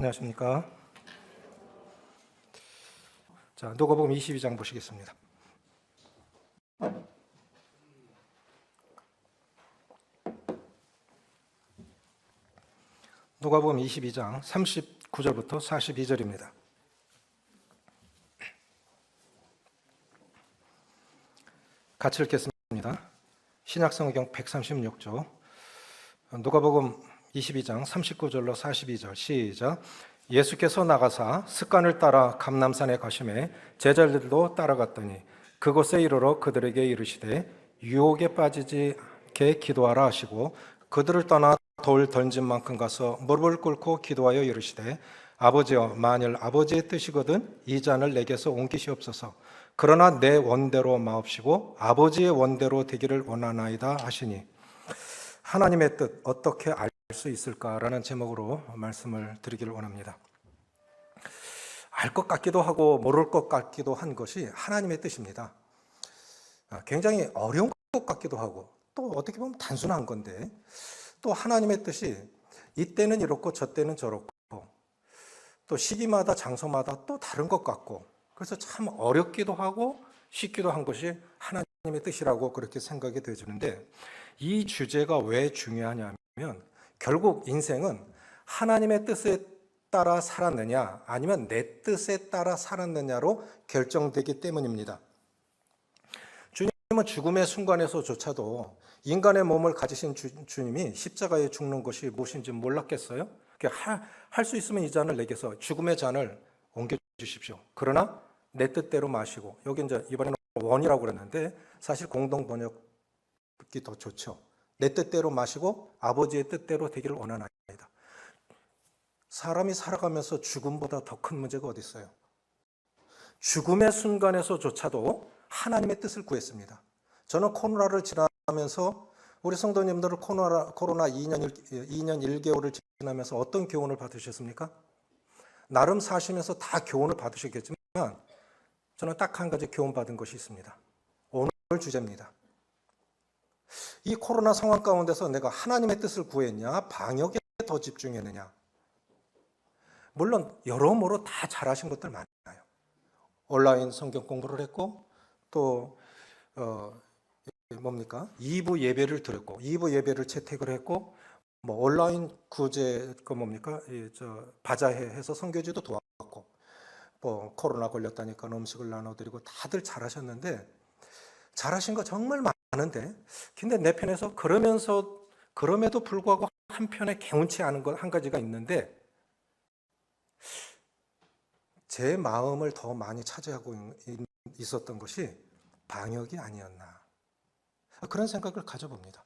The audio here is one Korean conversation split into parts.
안녕하십니까. 자, 누가복음 22장 보시겠습니다. 누가복음 22장 39절부터 42절입니다. 같이 읽겠습니다. 신약성경 136조. 누가복음 22장 39절로 42절 시작. 예수께서 나가사 습관을 따라 감람산에 가시매 제자들도 따라갔더니 그곳에 이르러 그들에게 이르시되 유혹에 빠지지 않게 기도하라 하시고 그들을 떠나 돌 던진 만큼 가서 무릎을 꿇고 기도하여 이르시되 아버지여, 만일 아버지의 뜻이거든 이 잔을 내게서 옮기시옵소서. 그러나 내 원대로 마옵시고 아버지의 원대로 되기를 원하나이다 하시니, 하나님의 뜻 어떻게 알 수 있을까라는 제목으로 말씀을 드리기를 원합니다. 알 것 같기도 하고 모를 것 같기도 한 것이 하나님의 뜻입니다. 굉장히 어려운 것 같기도 하고 또 어떻게 보면 단순한 건데, 또 하나님의 뜻이 이때는 이렇고 저때는 저렇고 또 시기마다 장소마다 또 다른 것 같고, 그래서 참 어렵기도 하고 쉽기도 한 것이 하나님의 뜻이라고 그렇게 생각이 되어지는데, 이 주제가 왜 중요하냐면 결국 인생은 하나님의 뜻에 따라 살았느냐 아니면 내 뜻에 따라 살았느냐로 결정되기 때문입니다. 주님은 죽음의 순간에서조차도 인간의 몸을 가지신 주님이 십자가에 죽는 것이 무엇인지 몰랐겠어요? 할 수 있으면 이 잔을 내게서 죽음의 잔을 옮겨주십시오. 그러나 내 뜻대로 마시고, 여기 이제 이번에는 원이라고 그랬는데 사실 공동 번역이 더 좋죠. 내 뜻대로 마시고 아버지의 뜻대로 되기를 원하나이다. 사람이 살아가면서 죽음보다 더 큰 문제가 어디 있어요? 죽음의 순간에서조차도 하나님의 뜻을 구했습니다. 저는 코로나를 지나면서 우리 성도님들은 코로나 2년 1개월을 지나면서 어떤 교훈을 받으셨습니까? 나름 사시면서 다 교훈을 받으셨겠지만 저는 딱 한 가지 교훈 받은 것이 있습니다. 오늘 주제입니다. 이 코로나 상황 가운데서 내가 하나님의 뜻을 구했냐, 방역에 더 집중했느냐. 물론 여러모로 다 잘하신 것들 많아요. 온라인 성경 공부를 했고, 또 2부 예배를 드렸고, 2부 예배를 채택을 했고, 온라인 구제 바자회 해서 선교지도 도왔고, 코로나 걸렸다니까 음식을 나눠드리고, 다들 잘하셨는데, 잘하신 거 정말 많은데, 근데 내 편에서 그럼에도 불구하고 한편에 개운치 않은 것 한 가지가 있는데, 제 마음을 더 많이 차지하고 있었던 것이 방역이 아니었나, 그런 생각을 가져봅니다.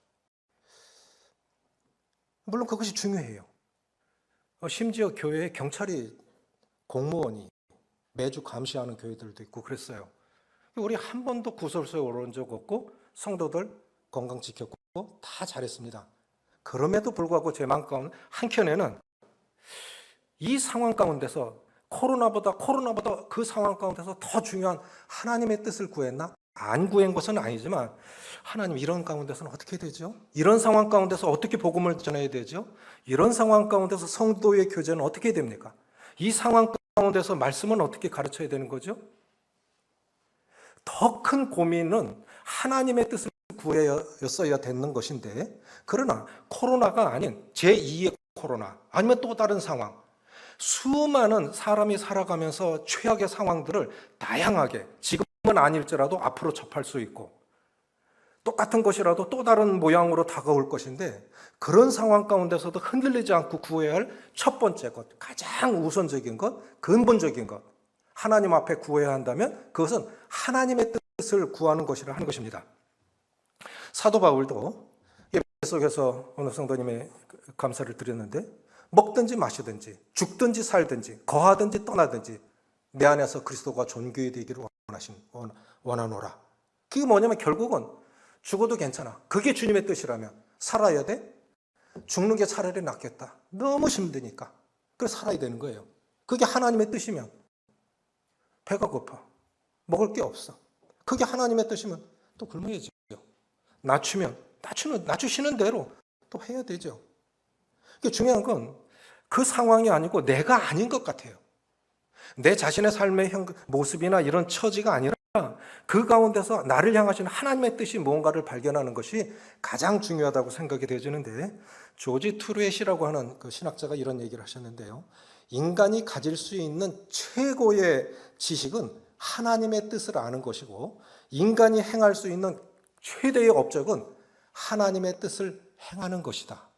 물론 그것이 중요해요. 심지어 교회에 경찰이, 공무원이 매주 감시하는 교회들도 있고 그랬어요. 우리 한 번도 구설수에 오른 적 없고 성도들 건강 지켰고 다 잘했습니다. 그럼에도 불구하고 제 마음 가운데 한켠에는 이 상황 가운데서 코로나보다 그 상황 가운데서 더 중요한 하나님의 뜻을 구했나? 안 구한 것은 아니지만, 하나님 이런 가운데서는 어떻게 되죠? 이런 상황 가운데서 어떻게 복음을 전해야 되죠? 이런 상황 가운데서 성도의 교제는 어떻게 됩니까? 이 상황 가운데서 말씀은 어떻게 가르쳐야 되는 거죠? 더 큰 고민은 하나님의 뜻을 구해였어야 되는 것인데, 그러나 코로나가 아닌 제2의 코로나, 아니면 또 다른 상황, 수많은 사람이 살아가면서 최악의 상황들을 다양하게, 지금은 아닐지라도 앞으로 접할 수 있고, 똑같은 것이라도 또 다른 모양으로 다가올 것인데, 그런 상황 가운데서도 흔들리지 않고 구해야 할 첫 번째 것, 가장 우선적인 것, 근본적인 것, 하나님 앞에 구해야 한다면 그것은 하나님의 뜻을 구하는 것이라 하는 것입니다. 사도 바울도 예배 속에서 어느 성도님의 감사를 드렸는데, 먹든지 마시든지 죽든지 살든지 거하든지 떠나든지 내 안에서 그리스도가 존귀히 되기를 원하노라. 그게 뭐냐면 결국은 죽어도 괜찮아, 그게 주님의 뜻이라면 살아야 돼. 죽는 게 차라리 낫겠다, 너무 힘드니까. 그래서 살아야 되는 거예요. 그게 하나님의 뜻이면 배가 고파, 먹을 게 없어, 그게 하나님의 뜻이면 또 굶어야지요. 낮추시는 대로 또 해야 되죠. 중요한 건 그 상황이 아니고 내가 아닌 것 같아요. 내 자신의 삶의 모습이나 이런 처지가 아니라 그 가운데서 나를 향하시는 하나님의 뜻이 무언가를 발견하는 것이 가장 중요하다고 생각이 되어지는데, 조지 트루엣이라고 하는 그 신학자가 이런 얘기를 하셨는데요. 인간이 가질 수 있는 최고의 지식은 하나님의 뜻을 아는 것이고, 인간이 행할 수 있는 최대의 업적은 하나님의 뜻을 행하는 것이다.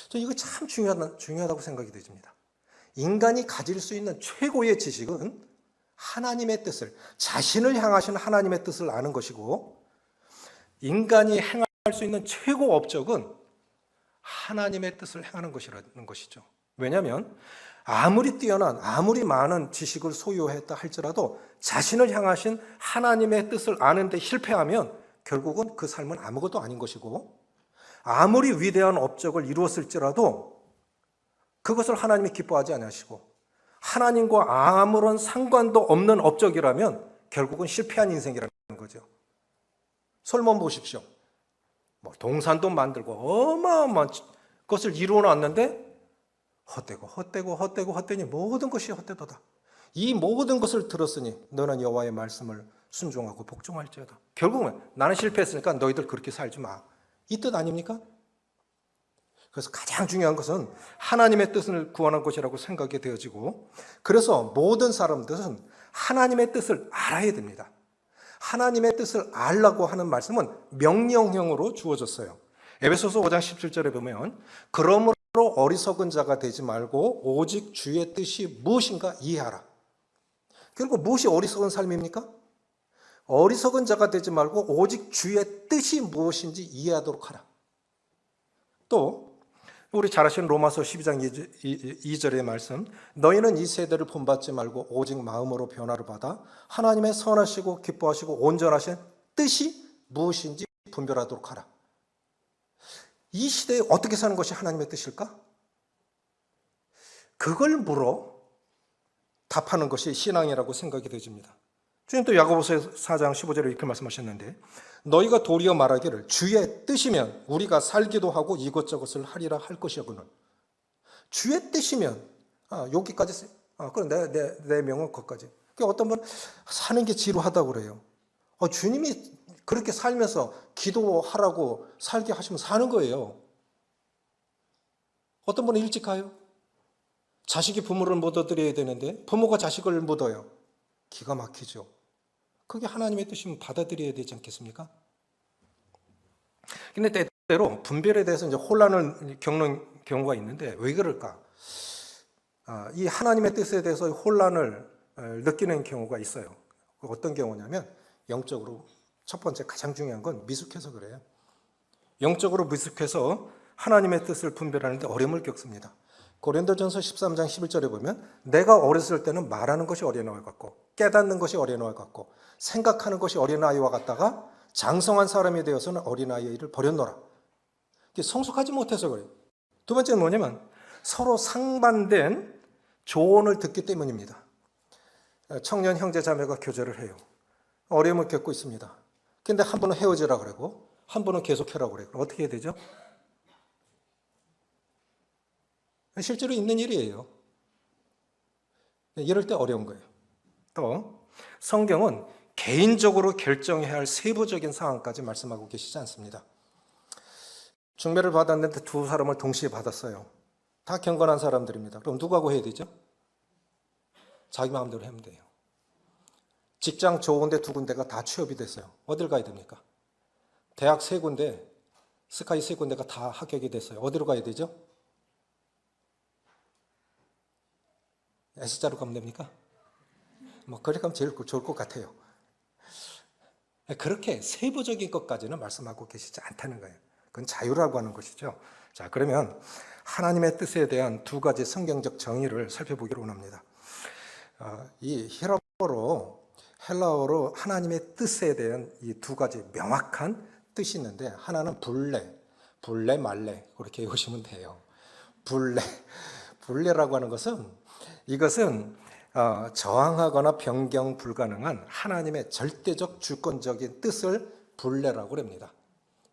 저는 이거 참 중요하다고 생각이 되집니다. 인간이 가질 수 있는 최고의 지식은 하나님의 뜻을, 자신을 향하신 하나님의 뜻을 아는 것이고, 인간이 행할 수 있는 최고 업적은 하나님의 뜻을 행하는 것이라는 것이죠. 왜냐하면 아무리 뛰어난, 아무리 많은 지식을 소유했다 할지라도 자신을 향하신 하나님의 뜻을 아는데 실패하면 결국은 그 삶은 아무것도 아닌 것이고, 아무리 위대한 업적을 이루었을지라도 그것을 하나님이 기뻐하지 않으시고 하나님과 아무런 상관도 없는 업적이라면 결국은 실패한 인생이라는 거죠. 솔몬 보십시오. 동산도 만들고 어마어마한 것을 이루어놨는데 헛되니 모든 것이 헛되도다. 이 모든 것을 들었으니 너는 여호와의 말씀을 순종하고 복종할지어다. 결국은 나는 실패했으니까 너희들 그렇게 살지 마. 이 뜻 아닙니까? 그래서 가장 중요한 것은 하나님의 뜻을 구하는 것이라고 생각이 되어지고, 그래서 모든 사람들은 하나님의 뜻을 알아야 됩니다. 하나님의 뜻을 알라고 하는 말씀은 명령형으로 주어졌어요. 에베소서 5장 17절에 보면 그러므로 어리석은 자가 되지 말고 오직 주의 뜻이 무엇인가 이해하라. 결국 무엇이 어리석은 삶입니까? 어리석은 자가 되지 말고 오직 주의 뜻이 무엇인지 이해하도록 하라. 또 우리 잘 아시는 로마서 12장 2절의 말씀, 너희는 이 세대를 본받지 말고 오직 마음으로 변화를 받아 하나님의 선하시고 기뻐하시고 온전하신 뜻이 무엇인지 분별하도록 하라. 이 시대에 어떻게 사는 것이 하나님의 뜻일까? 그걸 물어 답하는 것이 신앙이라고 생각이 되집니다. 주님 또 야고보서 4장 15절에 이렇게 말씀하셨는데, 너희가 도리어 말하기를 주의 뜻이면 우리가 살기도 하고 이것저것을 하리라 할 것이거늘. 주의 뜻이면 여기까지, 그럼 내 명은 거기까지. 어떤 분은 사는 게 지루하다고 그래요. 주님이 그렇게 살면서 기도하라고 살게 하시면 사는 거예요. 어떤 분은 일찍 가요. 자식이 부모를 못 얻어드려야 되는데 부모가 자식을 못 얻어요. 기가 막히죠. 그게 하나님의 뜻이면 받아들여야 되지 않겠습니까? 근데 때때로 분별에 대해서 이제 혼란을 겪는 경우가 있는데 왜 그럴까? 이 하나님의 뜻에 대해서 혼란을 느끼는 경우가 있어요. 어떤 경우냐면 영적으로 첫 번째 가장 중요한 건 미숙해서 그래요. 영적으로 미숙해서 하나님의 뜻을 분별하는데 어려움을 겪습니다. 고린도전서 13장 11절에 보면 내가 어렸을 때는 말하는 것이 어린아이와 같고 깨닫는 것이 어린아이와 같고 생각하는 것이 어린아이와 같다가 장성한 사람이 되어서는 어린아이의 일을 버렸노라. 성숙하지 못해서 그래요. 두 번째는 뭐냐면 서로 상반된 조언을 듣기 때문입니다. 청년 형제 자매가 교제를 해요. 어려움을 겪고 있습니다. 근데 한 분은 헤어지라 그러고 한 분은 계속해라고 그래요. 어떻게 해야 되죠? 실제로 있는 일이에요. 이럴 때 어려운 거예요. 또 성경은 개인적으로 결정해야 할 세부적인 상황까지 말씀하고 계시지 않습니다. 중매를 받았는데 두 사람을 동시에 받았어요. 다 경건한 사람들입니다. 그럼 누구하고 해야 되죠? 자기 마음대로 하면 돼요. 직장 좋은데 두 군데가 다 취업이 됐어요. 어딜 가야 됩니까? 대학 세 군데, 스카이 세 군데가 다 합격이 됐어요. 어디로 가야 되죠? S자로 가면 됩니까? 그렇게 하면 제일 좋을 것 같아요. 그렇게 세부적인 것까지는 말씀하고 계시지 않다는 거예요. 그건 자유라고 하는 것이죠. 자, 그러면 하나님의 뜻에 대한 두 가지 성경적 정의를 살펴보기로 원합니다. 이 헬라어로 하나님의 뜻에 대한 이 두 가지 명확한 뜻이 있는데, 하나는 불레, 말레 그렇게 읽으시면 돼요. 불레라고 하는 것은 이것은 저항하거나 변경 불가능한 하나님의 절대적 주권적인 뜻을 불레라고 합니다.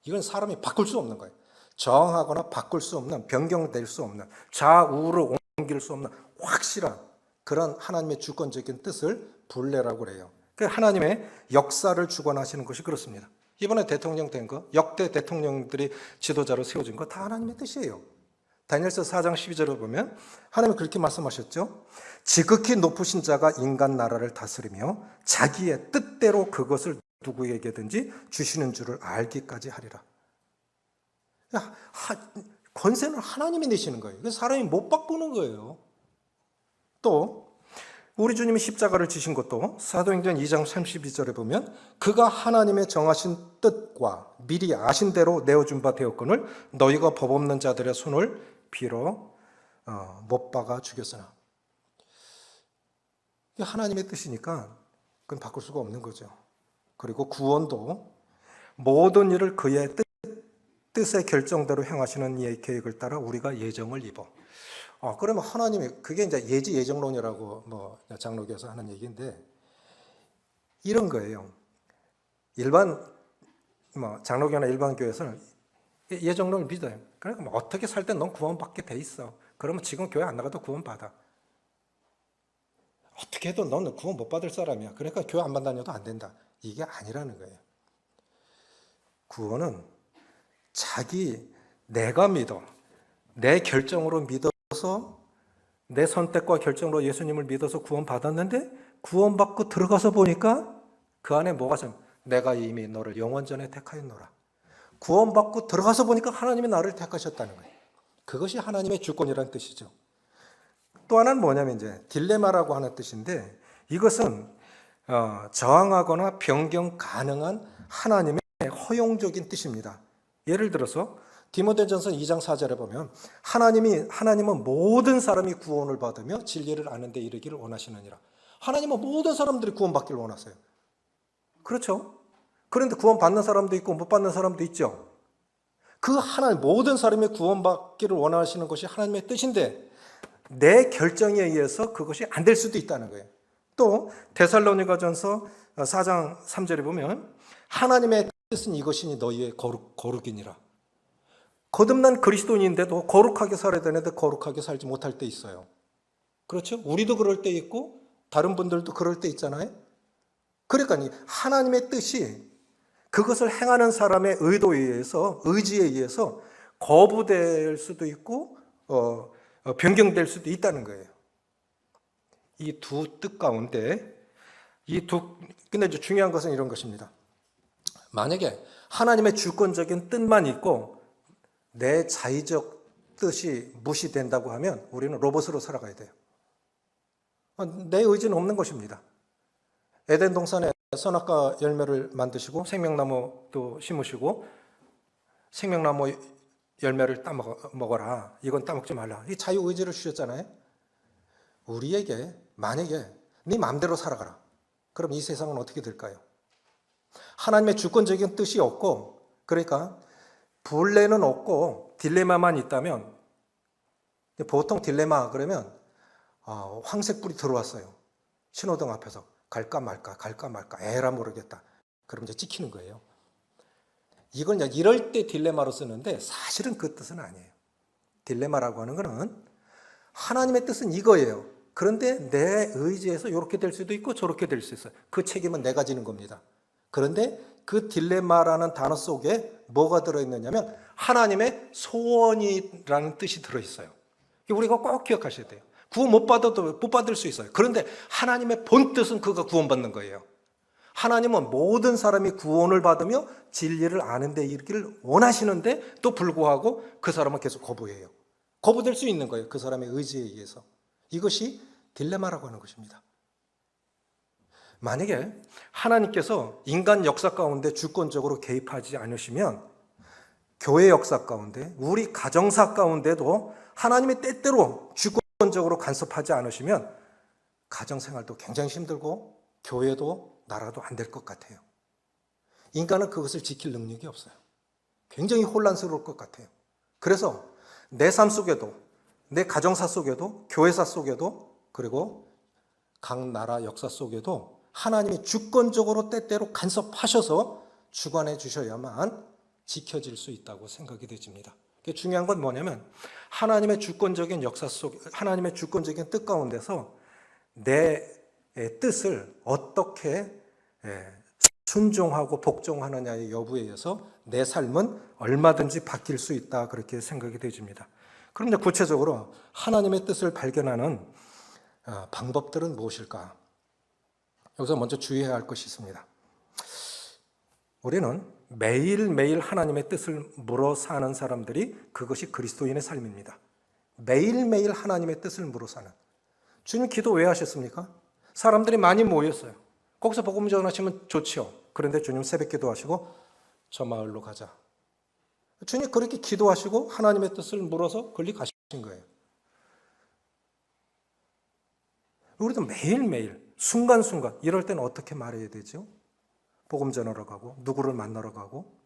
이건 사람이 바꿀 수 없는 거예요. 저항하거나 바꿀 수 없는, 변경될 수 없는, 좌우로 옮길 수 없는 확실한 그런 하나님의 주권적인 뜻을 분례라고 그래요. 그 하나님의 역사를 주관하시는 것이 그렇습니다. 이번에 대통령 된 거, 역대 대통령들이 지도자로 세워진 거 다 하나님의 뜻이에요. 다니엘서 4장 12절을 보면 하나님은 그렇게 말씀하셨죠. 지극히 높으신 자가 인간 나라를 다스리며 자기의 뜻대로 그것을 누구에게든지 주시는 줄을 알기까지 하리라. 권세는 하나님이 내시는 거예요. 그래서 사람이 못 바꾸는 거예요. 또 우리 주님이 십자가를 지신 것도 사도행전 2장 32절에 보면 그가 하나님의 정하신 뜻과 미리 아신 대로 내어준 바 되었거늘 너희가 법 없는 자들의 손을 빌어 못 박아 죽였으나. 이게 하나님의 뜻이니까 그건 바꿀 수가 없는 거죠. 그리고 구원도 모든 일을 그의 뜻의 결정대로 행하시는 이의 계획을 따라 우리가 예정을 입어. 그러면 하나님이, 그게 이제 예지예정론이라고 장로교에서 하는 얘기인데, 이런 거예요. 일반 장로교나 일반 교회에서는 예정론을 믿어요. 그러니까 어떻게 살 때 넌 구원받게 돼 있어. 그러면 지금 교회 안 나가도 구원받아. 어떻게 해도 너는 구원 못 받을 사람이야. 그러니까 교회 안 다녀도 안 된다. 이게 아니라는 거예요. 구원은 내가 믿어. 내 결정으로 믿어서, 내 선택과 결정으로 예수님을 믿어서 구원받았는데 구원받고 들어가서 보니까 그 안에 뭐가 좀, 내가 이미 너를 영원전에 택하였노라. 구원받고 들어가서 보니까 하나님이 나를 택하셨다는 거예요. 그것이 하나님의 주권이라는 뜻이죠. 또 하나는 뭐냐면 이제 딜레마라고 하는 뜻인데, 이것은 저항하거나 변경 가능한 하나님의 허용적인 뜻입니다. 예를 들어서 디모데전서 2장 4절에 보면 하나님은 모든 사람이 구원을 받으며 진리를 아는 데 이르기를 원하시느니라. 하나님은 모든 사람들이 구원받기를 원하세요. 그렇죠? 그런데 구원받는 사람도 있고 못 받는 사람도 있죠. 그 하나님, 모든 사람이 구원받기를 원하시는 것이 하나님의 뜻인데 내 결정에 의해서 그것이 안 될 수도 있다는 거예요. 또 데살로니가전서 4장 3절에 보면 하나님의 뜻은 이것이니 너희의 거룩이니라. 거듭난 그리스도인인데도 거룩하게 살아야 되는데 거룩하게 살지 못할 때 있어요. 그렇죠? 우리도 그럴 때 있고 다른 분들도 그럴 때 있잖아요. 그러니까 하나님의 뜻이 그것을 행하는 사람의 의도에 의해서, 의지에 의해서 거부될 수도 있고 변경될 수도 있다는 거예요. 이 두 뜻 가운데 근데 이제 중요한 것은 이런 것입니다. 만약에 하나님의 주권적인 뜻만 있고 내 자의적 뜻이 무시된다고 하면 우리는 로봇으로 살아가야 돼요. 내 의지는 없는 것입니다. 에덴 동산에 선악과 열매를 만드시고 생명나무도 심으시고 생명나무 열매를 따먹어라. 이건 따먹지 말라. 이 자유의지를 주셨잖아요. 우리에게 만약에 네 마음대로 살아가라. 그럼 이 세상은 어떻게 될까요? 하나님의 주권적인 뜻이 없고, 그러니까 본래는 없고 딜레마만 있다면, 보통 딜레마 그러면 황색불이 들어왔어요. 신호등 앞에서 갈까 말까 에라 모르겠다. 그럼 이제 찍히는 거예요. 이걸 이럴 때 딜레마로 쓰는데 사실은 그 뜻은 아니에요. 딜레마라고 하는 것은 하나님의 뜻은 이거예요. 그런데 내 의지에서 이렇게 될 수도 있고 저렇게 될 수 있어요. 그 책임은 내가 지는 겁니다. 그런데 그 딜레마라는 단어 속에 뭐가 들어있느냐면 하나님의 소원이라는 뜻이 들어있어요. 우리가 꼭 기억하셔야 돼요. 구원 못 받을 수 있어요. 그런데 하나님의 본 뜻은 그가 구원받는 거예요. 하나님은 모든 사람이 구원을 받으며 진리를 아는 데 이르기를 원하시는데 또 불구하고 그 사람은 계속 거부해요. 거부될 수 있는 거예요. 그 사람의 의지에 의해서. 이것이 딜레마라고 하는 것입니다. 만약에 하나님께서 인간 역사 가운데 주권적으로 개입하지 않으시면 교회 역사 가운데, 우리 가정사 가운데도 하나님의 때때로 주권적으로 간섭하지 않으시면 가정생활도 굉장히 힘들고 교회도 나라도 안 될 것 같아요. 인간은 그것을 지킬 능력이 없어요. 굉장히 혼란스러울 것 같아요. 그래서 내 삶 속에도, 내 가정사 속에도, 교회사 속에도, 그리고 각 나라 역사 속에도 하나님이 주권적으로 때때로 간섭하셔서 주관해 주셔야만 지켜질 수 있다고 생각이 되집니다. 중요한 건 뭐냐면 하나님의 주권적인 역사 속, 하나님의 주권적인 뜻 가운데서 내 뜻을 어떻게 순종하고 복종하느냐의 여부에 의해서 내 삶은 얼마든지 바뀔 수 있다, 그렇게 생각이 되어집니다. 그럼 이제 구체적으로 하나님의 뜻을 발견하는 방법들은 무엇일까? 여기서 먼저 주의해야 할 것이 있습니다. 우리는 매일매일 하나님의 뜻을 물어 사는 사람들이 그것이 그리스도인의 삶입니다. 매일매일 하나님의 뜻을 물어 사는. 주님 기도 왜 하셨습니까? 사람들이 많이 모였어요. 거기서 복음 전하시면 좋지요. 그런데 주님 새벽 기도하시고 저 마을로 가자. 주님 그렇게 기도하시고 하나님의 뜻을 물어서 걸리 가신 거예요. 우리도 매일매일 순간순간 이럴 때는 어떻게 말해야 되죠? 복음 전하러 가고 누구를 만나러 가고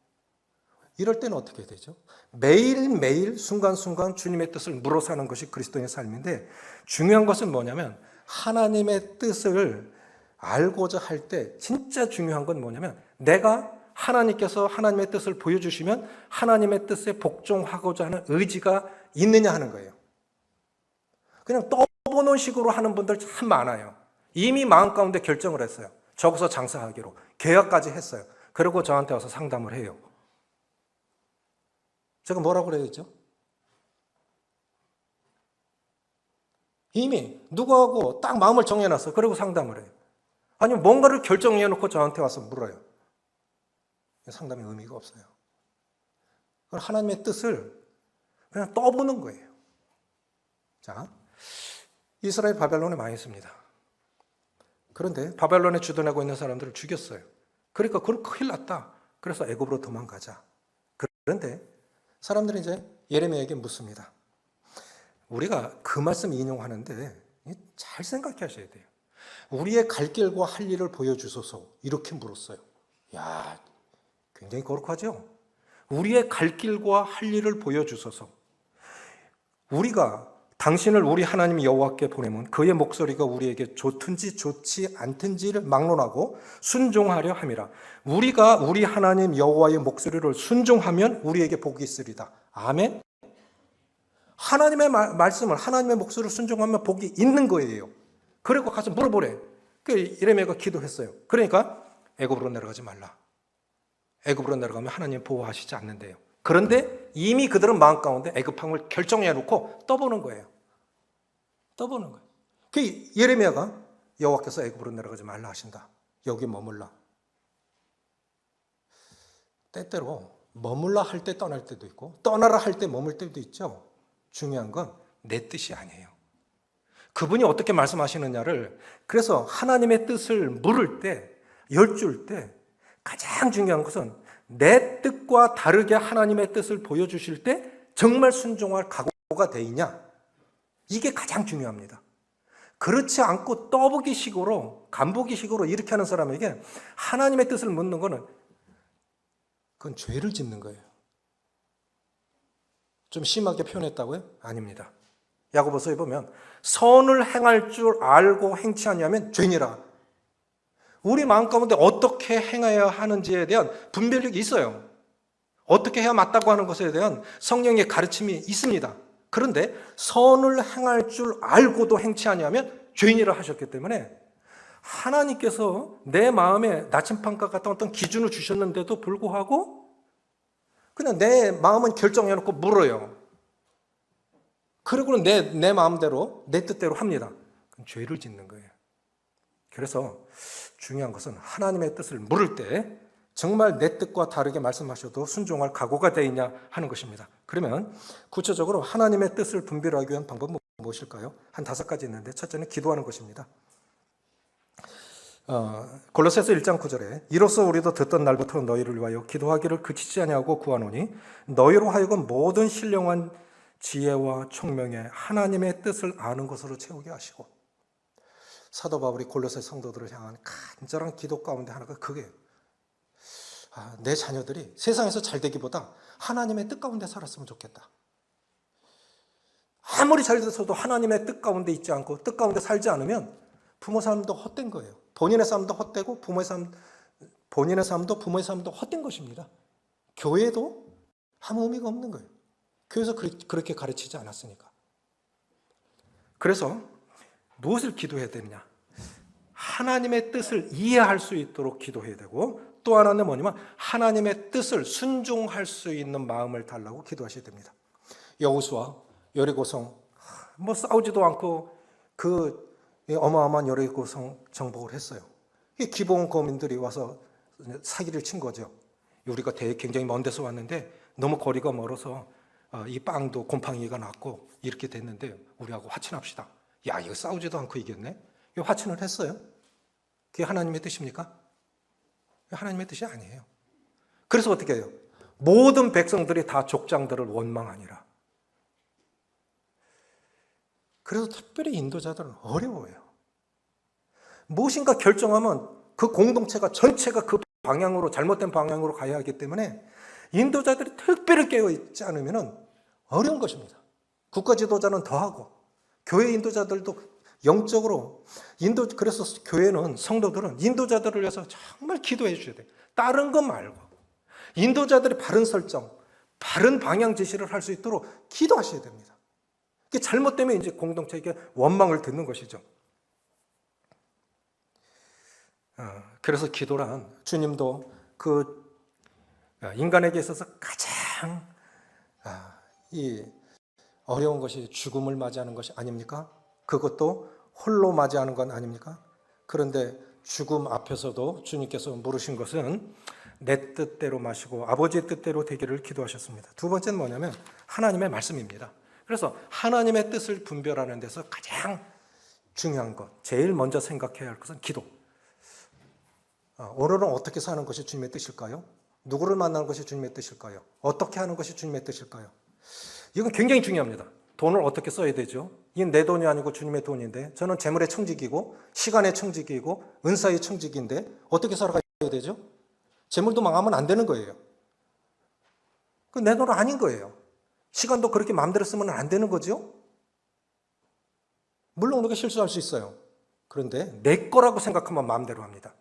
이럴 때는 어떻게 해야 되죠? 매일매일 순간순간 주님의 뜻을 물어 사는 것이 그리스도인의 삶인데, 중요한 것은 뭐냐면 하나님의 뜻을 알고자 할 때 진짜 중요한 건 뭐냐면 내가 하나님께서 하나님의 뜻을 보여주시면 하나님의 뜻에 복종하고자 하는 의지가 있느냐 하는 거예요. 그냥 떠보는 식으로 하는 분들 참 많아요. 이미 마음 가운데 결정을 했어요. 저기서 장사하기로 계약까지 했어요. 그리고 저한테 와서 상담을 해요. 제가 뭐라고 그래야죠? 이미 누구하고 딱 마음을 정해놨어. 그리고 상담을 해요. 아니면 뭔가를 결정해놓고 저한테 와서 물어요. 상담의 의미가 없어요. 하나님의 뜻을 그냥 떠보는 거예요. 자, 이스라엘 바벨론에 망했습니다. 그런데 바벨론에 주둔하고 있는 사람들을 죽였어요. 그러니까 그걸 큰일 났다. 그래서 애굽으로 도망가자. 그런데 사람들이 이제 예레미야에게 묻습니다. 우리가 그 말씀 인용하는데 잘 생각하셔야 돼요. 우리의 갈 길과 할 일을 보여주소서, 이렇게 물었어요. 야, 굉장히 거룩하죠? 우리의 갈 길과 할 일을 보여주소서. 우리가 당신을 우리 하나님 여호와께 보내면 그의 목소리가 우리에게 좋든지 좋지 않든지를 막론하고 순종하려 함이라. 우리가 우리 하나님 여호와의 목소리를 순종하면 우리에게 복이 있으리다. 아멘. 하나님의 말씀을, 하나님의 목소리를 순종하면 복이 있는 거예요. 그리고 가서 물어보래. 그 예레미야가 기도했어요. 그러니까 애굽으로 내려가지 말라. 애굽으로 내려가면 하나님 보호하시지 않는데요. 그런데 이미 그들은 마음 가운데 애굽함을 결정해 놓고 떠보는 거예요. 떠보는 거예요. 그 예레미야가 여호와께서 애굽으로 내려가지 말라 하신다. 여기 머물라. 때때로 머물라 할 때 떠날 때도 있고 떠나라 할 때 머물 때도 있죠. 중요한 건 내 뜻이 아니에요. 그분이 어떻게 말씀하시느냐를, 그래서 하나님의 뜻을 물을 때, 여쭐 때 가장 중요한 것은 내 뜻과 다르게 하나님의 뜻을 보여주실 때 정말 순종할 각오가 돼 있냐? 이게 가장 중요합니다. 그렇지 않고 떠보기식으로, 간보기식으로 이렇게 하는 사람에게 하나님의 뜻을 묻는 것은 그건 죄를 짓는 거예요. 좀 심하게 표현했다고요? 아닙니다. 야고보서에 보면 선을 행할 줄 알고 행치 아니하면 죄니라. 우리 마음 가운데 어떻게 행해야 하는지에 대한 분별력이 있어요. 어떻게 해야 맞다고 하는 것에 대한 성령의 가르침이 있습니다. 그런데 선을 행할 줄 알고도 행치 아니하면 죄인이라 하셨기 때문에 하나님께서 내 마음에 나침판과 같은 어떤 기준을 주셨는데도 불구하고 그냥 내 마음은 결정해놓고 물어요. 그리고는 내 마음대로, 내 뜻대로 합니다. 그럼 죄를 짓는 거예요. 그래서 중요한 것은 하나님의 뜻을 물을 때 정말 내 뜻과 다르게 말씀하셔도 순종할 각오가 되어 있냐 하는 것입니다. 그러면 구체적으로 하나님의 뜻을 분별하기 위한 방법은 무엇일까요? 한 5가지 있는데 첫째는 기도하는 것입니다. 골로새서 1장 9절에 이로써 우리도 듣던 날부터 너희를 위하여 기도하기를 그치지 아니하고 구하노니 너희로 하여금 모든 신령한 지혜와 총명에 하나님의 뜻을 아는 것으로 채우게 하시고, 사도 바울이 골로새 성도들을 향한 간절한 기도 가운데 하나가 그게 내 자녀들이 세상에서 잘 되기보다 하나님의 뜻 가운데 살았으면 좋겠다. 아무리 잘 돼서도 하나님의 뜻 가운데 있지 않고 뜻 가운데 살지 않으면 부모 삶도 헛된 거예요. 본인의 삶도 헛되고 본인의 삶도 부모의 삶도 헛된 것입니다. 교회도 아무 의미가 없는 거예요. 교회에서 그렇게 가르치지 않았으니까. 그래서 무엇을 기도해야 되느냐? 하나님의 뜻을 이해할 수 있도록 기도해야 되고, 또 하나는 뭐냐면 하나님의 뜻을 순종할 수 있는 마음을 달라고 기도하셔야 됩니다. 여호수아 여리고성 뭐 싸우지도 않고 그 어마어마한 여리고성 정복을 했어요. 기브온 거민들이 와서 사기를 친 거죠. 우리가 굉장히 먼 데서 왔는데 너무 거리가 멀어서 이 빵도 곰팡이가 났고 이렇게 됐는데 우리하고 화친합시다. 야, 이거 싸우지도 않고 이겼네. 이 화친을 했어요. 그게 하나님의 뜻입니까? 하나님의 뜻이 아니에요. 그래서 어떻게 해요? 모든 백성들이 다 족장들을 원망하니라. 그래서 특별히 인도자들은 어려워요. 무엇인가 결정하면 그 공동체가 전체가 그 방향으로, 잘못된 방향으로 가야 하기 때문에 인도자들이 특별히 깨어있지 않으면 어려운 것입니다. 국가 지도자는 더하고 교회 인도자들도 영적으로 그래서 교회는, 성도들은 인도자들을 위해서 정말 기도해 주셔야 돼요. 다른 것 말고 인도자들이 바른 설정, 바른 방향 제시를 할 수 있도록 기도하셔야 됩니다. 그게 잘못되면 이제 공동체에게 원망을 듣는 것이죠. 그래서 기도란, 주님도 그 인간에게 있어서 가장 이 어려운 것이 죽음을 맞이하는 것이 아닙니까? 그것도 홀로 맞이하는 건 아닙니까? 그런데 죽음 앞에서도 주님께서 물으신 것은 내 뜻대로 마시고 아버지의 뜻대로 되기를 기도하셨습니다. 두 번째는 뭐냐면 하나님의 말씀입니다. 그래서 하나님의 뜻을 분별하는 데서 가장 중요한 것, 제일 먼저 생각해야 할 것은 기도. 오늘은 어떻게 사는 것이 주님의 뜻일까요? 누구를 만나는 것이 주님의 뜻일까요? 어떻게 하는 것이 주님의 뜻일까요? 이건 굉장히 중요합니다. 돈을 어떻게 써야 되죠? 이건 내 돈이 아니고 주님의 돈인데, 저는 재물의 청지기고 시간의 청지기고 은사의 청지기인데 어떻게 살아가야 되죠? 재물도 망하면 안 되는 거예요. 그 내 돈은 아닌 거예요. 시간도 그렇게 마음대로 쓰면 안 되는 거죠? 물론 우리가 실수할 수 있어요. 그런데 내 거라고 생각하면 마음대로 합니다.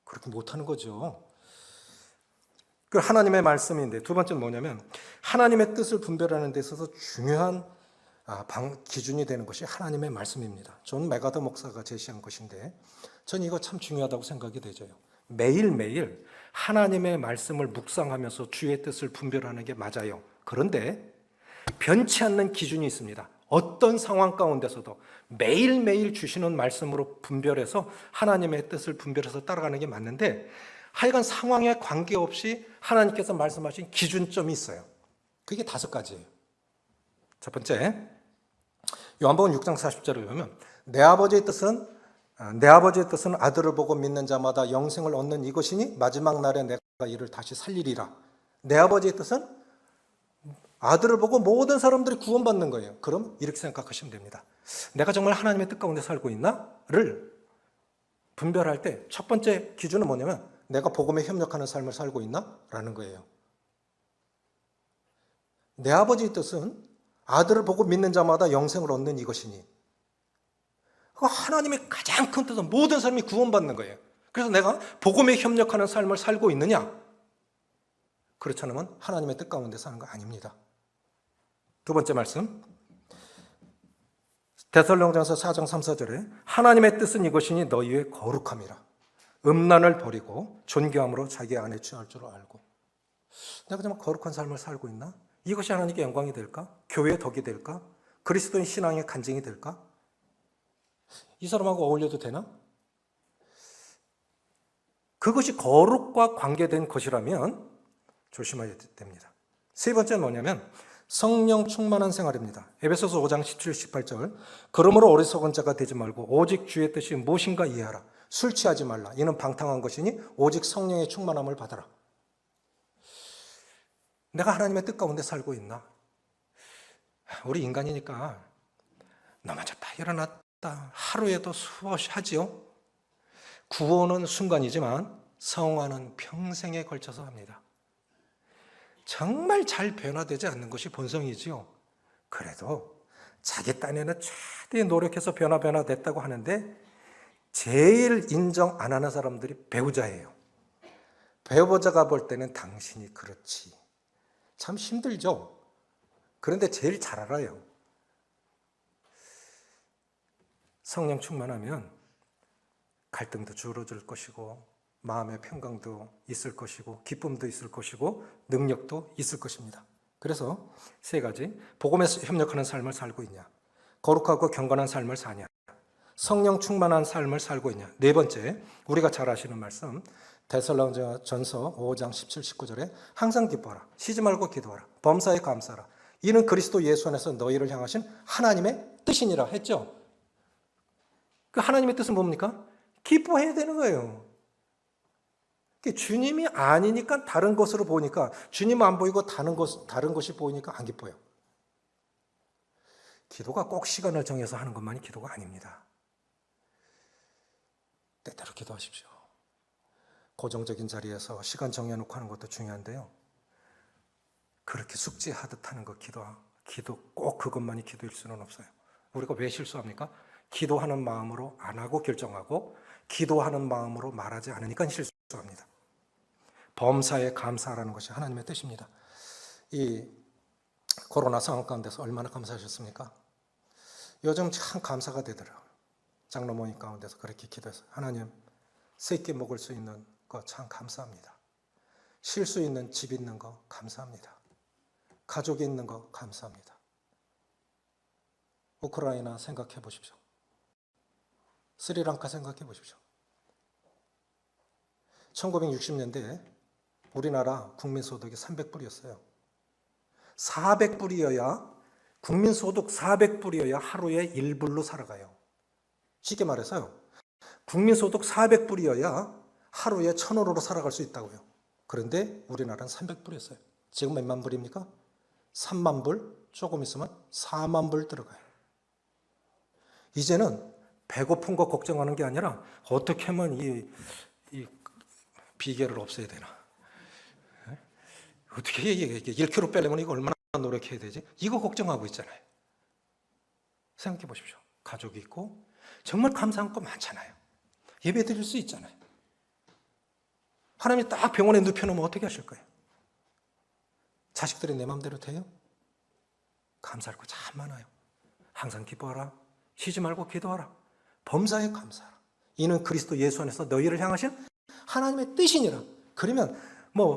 그렇게 못하는 거죠. 그 하나님의 말씀인데, 두 번째는 뭐냐면 하나님의 뜻을 분별하는 데 있어서 중요한 기준이 되는 것이 하나님의 말씀입니다. 존 메가더 목사가 제시한 것인데 저는 이거 참 중요하다고 생각이 되죠. 매일매일 하나님의 말씀을 묵상하면서 주의 뜻을 분별하는 게 맞아요. 그런데 변치 않는 기준이 있습니다. 어떤 상황 가운데서도 매일매일 주시는 말씀으로 분별해서 하나님의 뜻을 분별해서 따라가는 게 맞는데, 하여간 상황에 관계없이 하나님께서 말씀하신 기준점이 있어요. 그게 5가지예요. 첫 번째, 요한복음 6장 40절을 보면 내 아버지의 뜻은 아들을 보고 믿는 자마다 영생을 얻는 이것이니 마지막 날에 내가 이를 다시 살리리라. 내 아버지의 뜻은 아들을 보고 모든 사람들이 구원받는 거예요. 그럼 이렇게 생각하시면 됩니다. 내가 정말 하나님의 뜻 가운데 살고 있나?를 분별할 때 첫 번째 기준은 뭐냐면 내가 복음에 협력하는 삶을 살고 있나? 라는 거예요. 내 아버지의 뜻은 아들을 보고 믿는 자마다 영생을 얻는 이것이니, 하나님의 가장 큰 뜻은 모든 사람이 구원받는 거예요. 그래서 내가 복음에 협력하는 삶을 살고 있느냐? 그렇지 않으면 하나님의 뜻 가운데 사는 거 아닙니다. 두 번째 말씀, 데살로니가전서 4장 3, 4절에 하나님의 뜻은 이것이니 너희의 거룩함이라. 음란을 버리고 존귀함으로 자기 안에 취할 줄 알고. 내가 정말 거룩한 삶을 살고 있나? 이것이 하나님께 영광이 될까? 교회의 덕이 될까? 그리스도인 신앙의 간증이 될까? 이 사람하고 어울려도 되나? 그것이 거룩과 관계된 것이라면 조심해야 됩니다. 세 번째는 뭐냐면 성령 충만한 생활입니다. 에베소서 5장 17, 18절 그러므로 어리석은 자가 되지 말고 오직 주의 뜻이 무엇인가 이해하라. 술 취하지 말라. 이는 방탕한 것이니 오직 성령의 충만함을 받아라. 내가 하나님의 뜻 가운데 살고 있나? 우리 인간이니까 넘어졌다 일어났다 하루에도 수없이 하지요. 구원은 순간이지만 성화는 평생에 걸쳐서 합니다. 정말 잘 변화되지 않는 것이 본성이지요. 그래도 자기 딴에는 최대히 노력해서 변화됐다고 하는데 제일 인정 안 하는 사람들이 배우자예요. 배우자가 볼 때는 당신이 그렇지. 참 힘들죠. 그런데 제일 잘 알아요. 성령 충만하면 갈등도 줄어들 것이고 마음의 평강도 있을 것이고 기쁨도 있을 것이고 능력도 있을 것입니다. 그래서 세 가지, 복음에 협력하는 삶을 살고 있냐, 거룩하고 경건한 삶을 사냐, 성령 충만한 삶을 살고 있냐. 네 번째, 우리가 잘 아시는 말씀 데살로니가전서 5장 17, 19절에 항상 기뻐하라, 쉬지 말고 기도하라, 범사에 감사하라, 이는 그리스도 예수 안에서 너희를 향하신 하나님의 뜻이니라 했죠. 그 하나님의 뜻은 뭡니까? 기뻐해야 되는 거예요. 주님이 아니니까 다른 것으로 보니까, 주님 안 보이고 다른 것이 보이니까 안 기뻐요. 기도가 꼭 시간을 정해서 하는 것만이 기도가 아닙니다. 때때로 기도하십시오. 고정적인 자리에서 시간 정해놓고 하는 것도 중요한데요. 그렇게 숙제하듯 하는 것, 기도 꼭 그것만이 기도일 수는 없어요. 우리가 왜 실수합니까? 기도하는 마음으로 안 하고 결정하고 기도하는 마음으로 말하지 않으니까 실수합니다. 범사에 감사하라는 것이 하나님의 뜻입니다. 이 코로나 상황 가운데서 얼마나 감사하셨습니까? 요즘 참 감사가 되더라고요. 장로 모임 가운데서 그렇게 기도해서 하나님, 세 끼 먹을 수 있는 거 참 감사합니다. 쉴 수 있는 집 있는 거 감사합니다. 가족이 있는 거 감사합니다. 우크라이나 생각해 보십시오. 스리랑카 생각해 보십시오. 1960년대에 우리나라 국민소득이 300불이었어요. 400불이어야, 국민소득 400불이어야 하루에 1불로 살아가요. 쉽게 말해서요, 국민소득 400불이어야 하루에 1,000원으로 살아갈 수 있다고요. 그런데 우리나라는 300불이었어요. 지금 몇만 불입니까? 3만 불, 조금 있으면 4만 불 들어가요. 이제는 배고픈 거 걱정하는 게 아니라 어떻게 하면 이 비계를 없애야 되나? 어떻게 1kg 빼려면 이거 얼마나 노력해야 되지? 이거 걱정하고 있잖아요. 생각해 보십시오. 가족이 있고 정말 감사한 거 많잖아요. 예배 드릴 수 있잖아요. 하나님이 딱 병원에 눕혀놓으면 어떻게 하실 거예요? 자식들이 내 마음대로 돼요? 감사할 거 참 많아요. 항상 기뻐하라, 쉬지 말고 기도하라, 범사에 감사하라, 이는 그리스도 예수 안에서 너희를 향하신 하나님의 뜻이니라. 그러면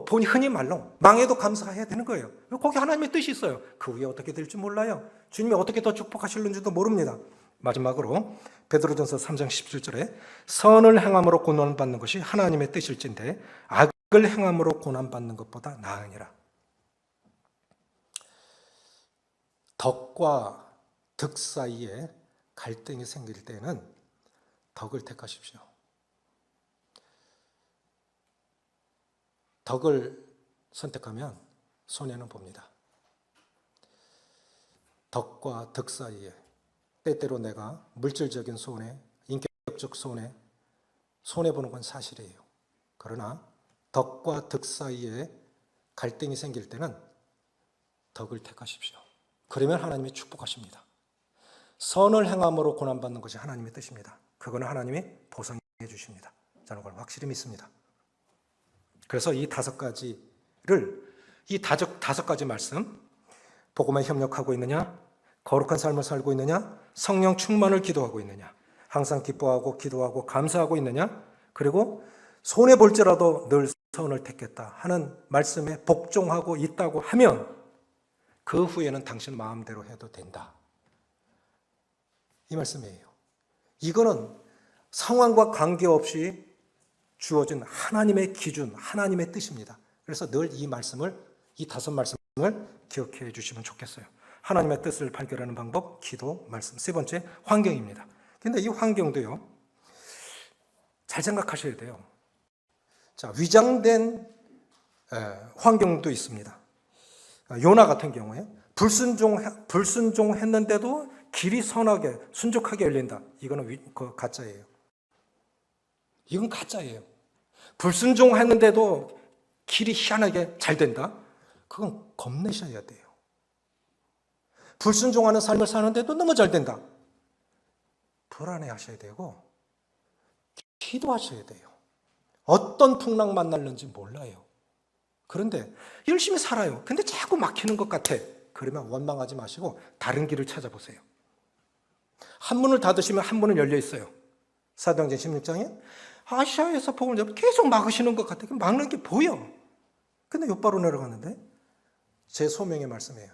본이 흔히 말로 망해도 감사해야 되는 거예요. 거기 하나님의 뜻이 있어요. 그 후에 어떻게 될지 몰라요. 주님이 어떻게 더 축복하실는지도 모릅니다. 마지막으로 베드로전서 3장 17절에 선을 행함으로 고난받는 것이 하나님의 뜻일진데 악을 행함으로 고난받는 것보다 나으니라. 덕과 득 사이에 갈등이 생길 때는 덕을 택하십시오. 덕을 선택하면 손해는 봅니다. 덕과 득 사이에 때때로 내가 물질적인 손해, 인격적 손해보는 건 사실이에요. 그러나 덕과 득 사이에 갈등이 생길 때는 덕을 택하십시오. 그러면 하나님이 축복하십니다. 선을 행함으로 고난받는 것이 하나님의 뜻입니다. 그거는 하나님이 보상해 주십니다. 저는 그걸 확실히 믿습니다. 그래서 이 다섯 가지 말씀, 복음에 협력하고 있느냐, 거룩한 삶을 살고 있느냐, 성령 충만을 기도하고 있느냐, 항상 기뻐하고 기도하고 감사하고 있느냐, 그리고 손해볼지라도 늘 선을 택했다 하는 말씀에 복종하고 있다고 하면 그 후에는 당신 마음대로 해도 된다. 이 말씀이에요. 이거는 상황과 관계없이 주어진 하나님의 기준, 하나님의 뜻입니다. 그래서 늘 이 다섯 말씀을 기억해 주시면 좋겠어요. 하나님의 뜻을 발견하는 방법, 기도, 말씀. 세 번째, 환경입니다. 근데 이 환경도요, 잘 생각하셔야 돼요. 자, 위장된 환경도 있습니다. 요나 같은 경우에 불순종했는데도 길이 선하게, 순종하게 열린다. 이거는 가짜예요. 이건 가짜예요. 불순종했는데도 길이 희한하게 잘 된다? 그건 겁내셔야 돼요. 불순종하는 삶을 사는데도 너무 잘 된다? 불안해하셔야 되고 기도하셔야 돼요. 어떤 풍랑 만날는지 몰라요. 그런데 열심히 살아요. 근데 자꾸 막히는 것 같아. 그러면 원망하지 마시고 다른 길을 찾아보세요. 한 문을 닫으시면 한 문은 열려 있어요. 사도행전 16장에 아시아에서 복음을 전하면 계속 막으시는 것 같아요. 막는 게 보여. 근데 곧바로 내려가는데 제 소명의 말씀이에요.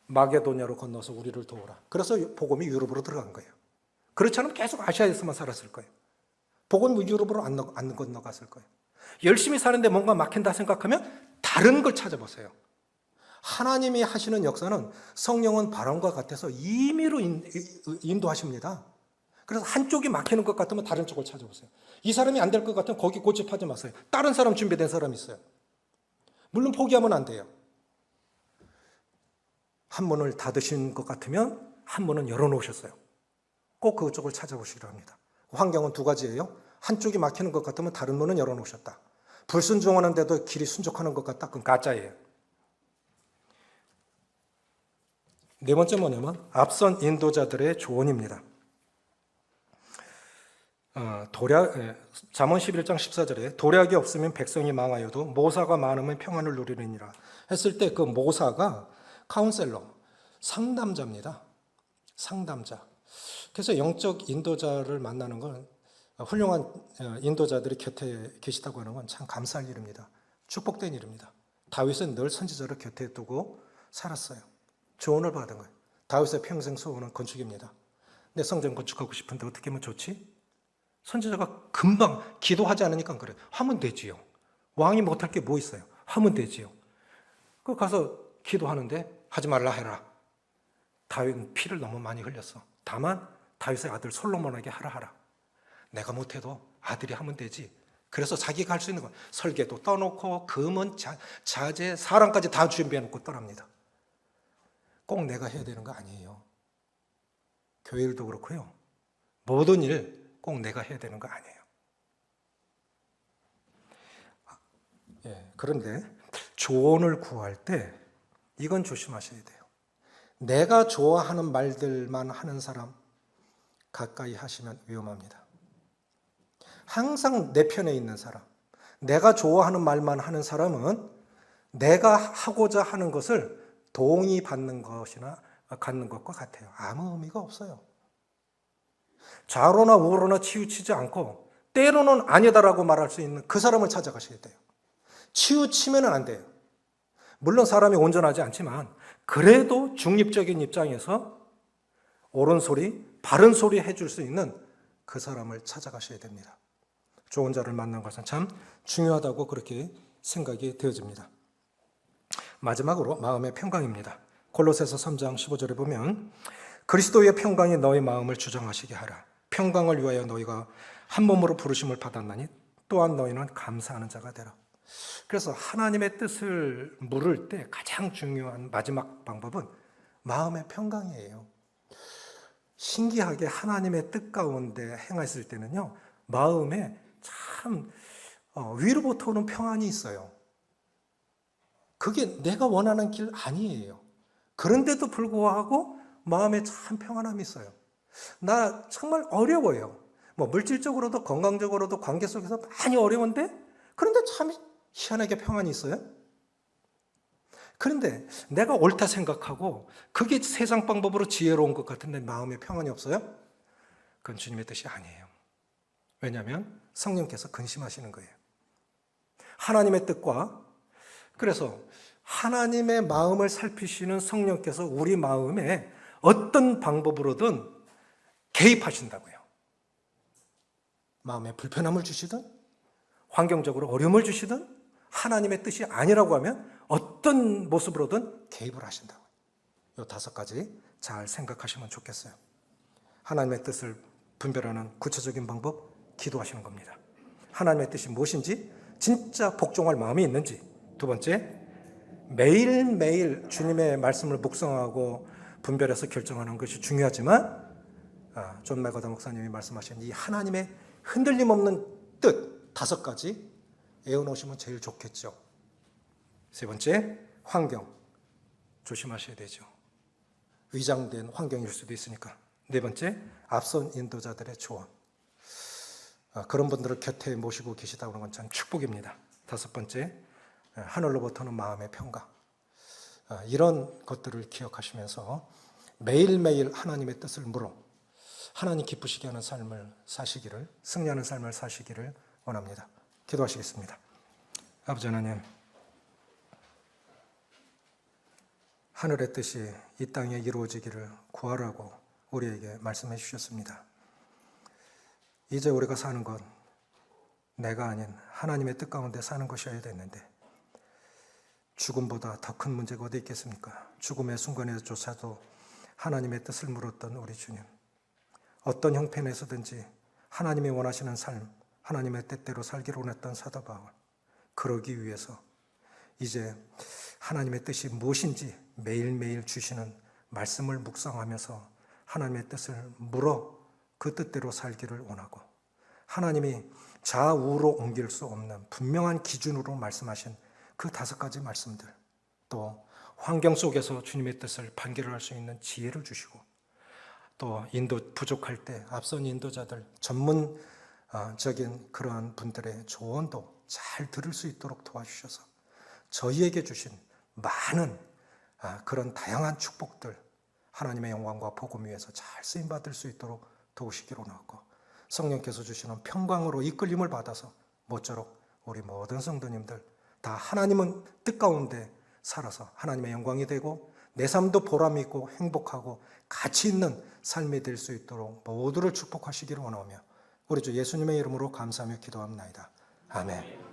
마게도냐로 건너서 우리를 도우라. 그래서 복음이 유럽으로 들어간 거예요. 그렇지 않으면 계속 아시아에서만 살았을 거예요. 복음이 유럽으로 안 건너갔을 거예요. 열심히 사는데 뭔가 막힌다 생각하면 다른 걸 찾아보세요. 하나님이 하시는 역사는 성령은 바람과 같아서 임의로 인도하십니다. 그래서 한쪽이 막히는 것 같으면 다른 쪽을 찾아보세요. 이 사람이 안 될 것 같으면 거기 고집하지 마세요. 다른 사람 준비된 사람이 있어요. 물론 포기하면 안 돼요. 한 문을 닫으신 것 같으면 한 문은 열어놓으셨어요. 꼭 그쪽을 찾아보시기로 합니다. 환경은 두 가지예요. 한쪽이 막히는 것 같으면 다른 문은 열어놓으셨다. 불순종하는데도 길이 순종하는 것 같다. 그건 가짜예요. 네 번째 뭐냐면 앞선 인도자들의 조언입니다. 잠언 11장 14절에 도략이 없으면 백성이 망하여도 모사가 많으면 평안을 누리느니라 했을 때 그 모사가 카운셀러, 상담자입니다. 상담자. 그래서 영적 인도자를 만나는 건 훌륭한 인도자들이 곁에 계시다고 하는 건 참 감사할 일입니다. 축복된 일입니다. 다윗은 늘 선지자를 곁에 두고 살았어요. 조언을 받은 거예요. 다윗의 평생 소원은 건축입니다. 내 성전 건축하고 싶은데 어떻게 하면 좋지? 선지자가 금방 기도하지 않으니까 그래. 하면 되지요. 왕이 못할 게 뭐 있어요? 하면 되지요. 그 가서 기도하는데 하지 말라 해라. 다윗은 피를 너무 많이 흘렸어. 다만 다윗의 아들 솔로몬에게 하라. 내가 못해도 아들이 하면 되지. 그래서 자기가 할 수 있는 건 설계도 떠놓고 금은 자재 사람까지 다 준비해놓고 떠납니다. 꼭 내가 해야 되는 거 아니에요. 교회 일도 그렇고요. 모든 일 꼭 내가 해야 되는 거 아니에요. 그런데 조언을 구할 때 이건 조심하셔야 돼요. 내가 좋아하는 말들만 하는 사람 가까이 하시면 위험합니다. 항상 내 편에 있는 사람, 내가 좋아하는 말만 하는 사람은 내가 하고자 하는 것을 동의받는 것이나 갖는 것과 같아요. 아무 의미가 없어요. 좌로나 우로나 치우치지 않고 때로는 아니다라고 말할 수 있는 그 사람을 찾아가셔야 돼요. 치우치면 안 돼요. 물론 사람이 온전하지 않지만 그래도 중립적인 입장에서 옳은 소리, 바른 소리 해줄 수 있는 그 사람을 찾아가셔야 됩니다. 좋은 자를 만난 것은 참 중요하다고 그렇게 생각이 되어집니다. 마지막으로 마음의 평강입니다. 골로새서 3장 15절에 보면 그리스도의 평강이 너희 마음을 주장하시게 하라. 평강을 위하여 너희가 한 몸으로 부르심을 받았나니 또한 너희는 감사하는 자가 되라. 그래서 하나님의 뜻을 물을 때 가장 중요한 마지막 방법은 마음의 평강이에요. 신기하게 하나님의 뜻 가운데 행했을 때는요, 마음에 참 위로부터 오는 평안이 있어요. 그게 내가 원하는 길 아니에요. 그런데도 불구하고 마음에 참 평안함이 있어요. 나 정말 어려워요. 물질적으로도 건강적으로도 관계 속에서 많이 어려운데 그런데 참 희한하게 평안이 있어요. 그런데 내가 옳다 생각하고 그게 세상 방법으로 지혜로운 것 같은데 마음에 평안이 없어요? 그건 주님의 뜻이 아니에요. 왜냐하면 성령께서 근심하시는 거예요. 하나님의 뜻과 그래서 하나님의 마음을 살피시는 성령께서 우리 마음에 어떤 방법으로든 개입하신다고요. 마음에 불편함을 주시든 환경적으로 어려움을 주시든 하나님의 뜻이 아니라고 하면 어떤 모습으로든 개입을 하신다고요. 이 5가지 잘 생각하시면 좋겠어요. 하나님의 뜻을 분별하는 구체적인 방법, 기도하시는 겁니다. 하나님의 뜻이 무엇인지 진짜 복종할 마음이 있는지. 2번째, 매일매일 주님의 말씀을 묵상하고 분별해서 결정하는 것이 중요하지만 존 맥거더 목사님이 말씀하신 이 하나님의 흔들림 없는 뜻 5가지 애워놓으시면 제일 좋겠죠. 3번째, 환경 조심하셔야 되죠. 위장된 환경일 수도 있으니까. 4번째, 앞선 인도자들의 조언. 그런 분들을 곁에 모시고 계시다고 하는 건 참 축복입니다. 5번째, 하늘로부터는 마음의 평강. 이런 것들을 기억하시면서 매일매일 하나님의 뜻을 물어 하나님 기쁘시게 하는 삶을 사시기를, 승리하는 삶을 사시기를 원합니다. 기도하시겠습니다. 아버지 하나님, 하늘의 뜻이 이 땅에 이루어지기를 구하라고 우리에게 말씀해 주셨습니다. 이제 우리가 사는 건 내가 아닌 하나님의 뜻 가운데 사는 것이어야 됐는데 죽음보다 더 큰 문제가 어디 있겠습니까? 죽음의 순간에조차도 하나님의 뜻을 물었던 우리 주님, 어떤 형편에서든지 하나님이 원하시는 삶, 하나님의 뜻대로 살기를 원했던 사도 바울, 그러기 위해서 이제 하나님의 뜻이 무엇인지 매일매일 주시는 말씀을 묵상하면서 하나님의 뜻을 물어 그 뜻대로 살기를 원하고, 하나님이 좌우로 옮길 수 없는 분명한 기준으로 말씀하신 그 5가지 말씀들, 또 환경 속에서 주님의 뜻을 판결할 수 있는 지혜를 주시고, 또 인도 부족할 때 앞선 인도자들, 전문적인 그러한 분들의 조언도 잘 들을 수 있도록 도와주셔서 저희에게 주신 많은 그런 다양한 축복들, 하나님의 영광과 복음 위에서 잘 쓰임받을 수 있도록 도우시기로 나왔고, 성령께서 주시는 평강으로 이끌림을 받아서 모쪼록 우리 모든 성도님들 다 하나님은 뜻 가운데 살아서 하나님의 영광이 되고 내 삶도 보람이 있고 행복하고 가치 있는 삶이 될 수 있도록 모두를 축복하시기를 원하며 우리 주 예수님의 이름으로 감사하며 기도합나이다. 아멘.